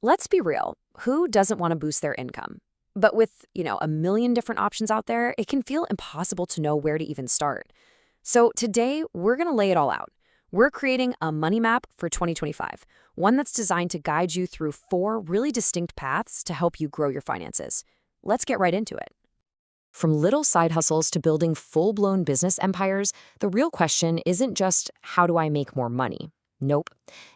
Let's be real. Who doesn't want to boost their income? But with, a million different options out there, it can feel impossible to know where to even start. So today, we're going to lay it all out. We're creating a money map for 2025, one that's designed to guide you through 4 really distinct paths to help you grow your finances. Let's get right into it. From little side hustles to building full-blown business empires, the real question isn't just, how do I make more money? Nope.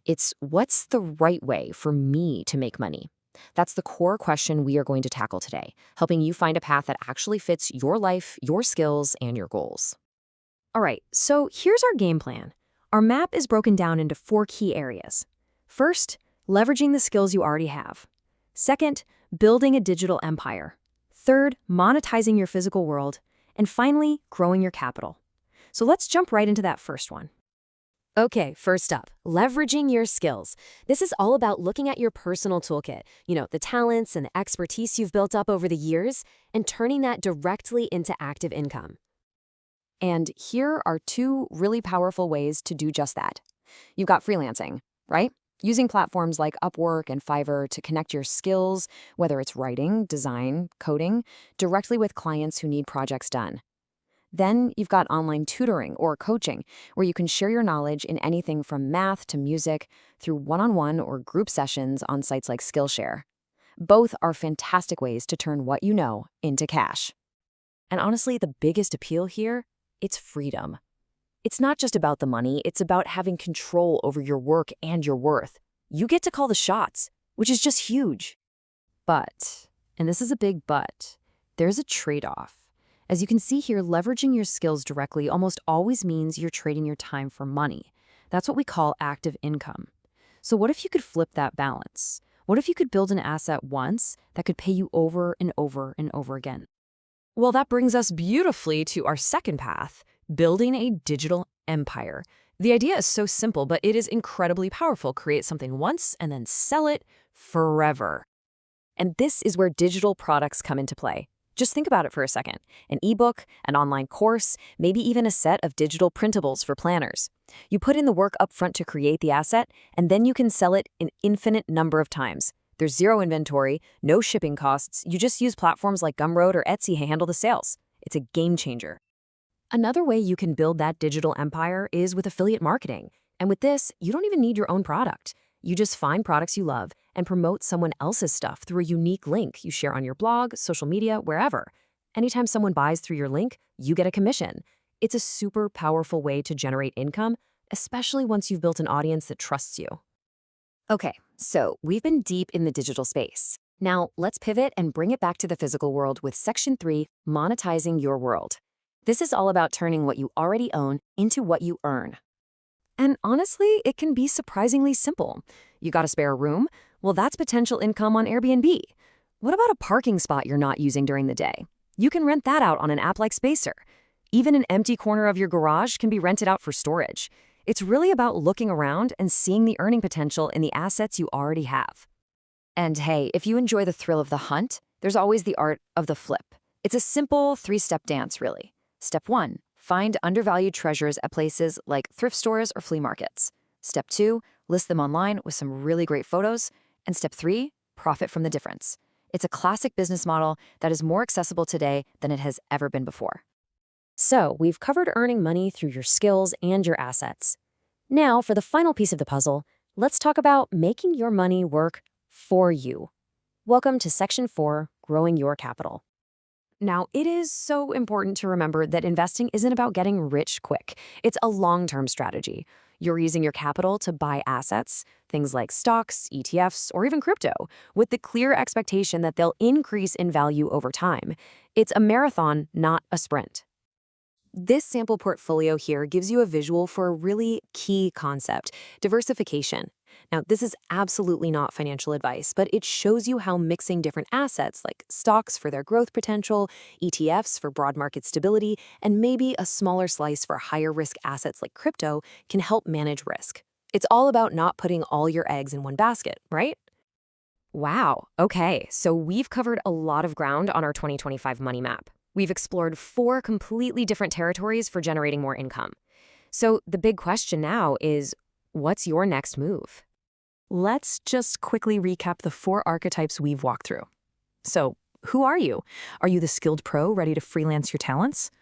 It's, what's the right way for me to make money? That's the core question we are going to tackle today, helping you find a path that actually fits your life, your skills, and your goals. All right, so here's our game plan. Our map is broken down into 4 key areas. First, leveraging the skills you already have. Second, building a digital empire. Third, monetizing your physical world. And finally, growing your capital. So let's jump right into that first one. Okay, first up, leveraging your skills. This is all about looking at your personal toolkit, the talents and the expertise you've built up over the years, and turning that directly into active income. And here are 2 really powerful ways to do just that. You've got freelancing, right? Using platforms like Upwork and Fiverr to connect your skills, whether it's writing, design, coding, directly with clients who need projects done. Then you've got online tutoring or coaching, where you can share your knowledge in anything from math to music through one-on-one or group sessions on sites like Skillshare. Both are fantastic ways to turn what you know into cash. And honestly, the biggest appeal here, it's freedom. It's not just about the money, it's about having control over your work and your worth. You get to call the shots, which is just huge. But, and this is a big but, there's a trade-off. As you can see here, leveraging your skills directly almost always means you're trading your time for money. That's what we call active income. So what if you could flip that balance? What if you could build an asset once that could pay you over and over and over again? Well, that brings us beautifully to our second path, building a digital empire. The idea is so simple, but it is incredibly powerful. Create something once and then sell it forever. And this is where digital products come into play. Just think about it for a second. An ebook, an online course, maybe even a set of digital printables for planners. You put in the work up front to create the asset, and then you can sell it an infinite number of times. There's zero inventory, no shipping costs. You just use platforms like Gumroad or Etsy to handle the sales. It's a game changer. Another way you can build that digital empire is with affiliate marketing. And with this, you don't even need your own product. You just find products you love and promote someone else's stuff through a unique link you share on your blog, social media, wherever. Anytime someone buys through your link, you get a commission. It's a super powerful way to generate income, especially once you've built an audience that trusts you. Okay, so we've been deep in the digital space. Now let's pivot and bring it back to the physical world with Section 3, monetizing your world. This is all about turning what you already own into what you earn. And honestly, it can be surprisingly simple. You got a spare room? Well, that's potential income on Airbnb. What about a parking spot you're not using during the day? You can rent that out on an app like Spacer. Even an empty corner of your garage can be rented out for storage. It's really about looking around and seeing the earning potential in the assets you already have. And hey, if you enjoy the thrill of the hunt, there's always the art of the flip. It's a simple 3-step dance, really. Step 1, find undervalued treasures at places like thrift stores or flea markets. Step 2, list them online with some really great photos. And Step 3, profit from the difference. It's a classic business model that is more accessible today than it has ever been before. So we've covered earning money through your skills and your assets. Now, for the final piece of the puzzle, let's talk about making your money work for you. Welcome to Section 4, growing your capital. Now, it is so important to remember that investing isn't about getting rich quick. It's a long-term strategy. You're using your capital to buy assets, things like stocks, ETFs, or even crypto, with the clear expectation that they'll increase in value over time. It's a marathon, not a sprint. This sample portfolio here gives you a visual for a really key concept, diversification. Now, this is absolutely not financial advice, but it shows you how mixing different assets like stocks for their growth potential, ETFs for broad market stability, and maybe a smaller slice for higher risk assets like crypto can help manage risk. It's all about not putting all your eggs in one basket, right? Wow, okay, so we've covered a lot of ground on our 2025 money map. We've explored 4 completely different territories for generating more income. So the big question now is, what's your next move? Let's just quickly recap the 4 archetypes we've walked through. So, who are you? Are you the skilled pro ready to freelance your talents?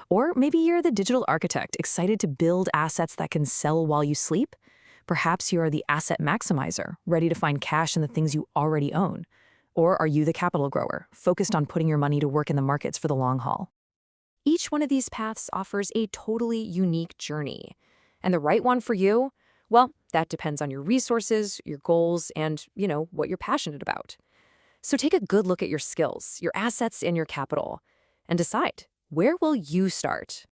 Or maybe you're the digital architect excited to build assets that can sell while you sleep? Perhaps you are the asset maximizer, ready to find cash in the things you already own. Or are you the capital grower, focused on putting your money to work in the markets for the long haul? Each one of these paths offers a totally unique journey. And the right one for you? Well, that depends on your resources, your goals, and, what you're passionate about. So take a good look at your skills, your assets, and your capital, and decide, where will you start?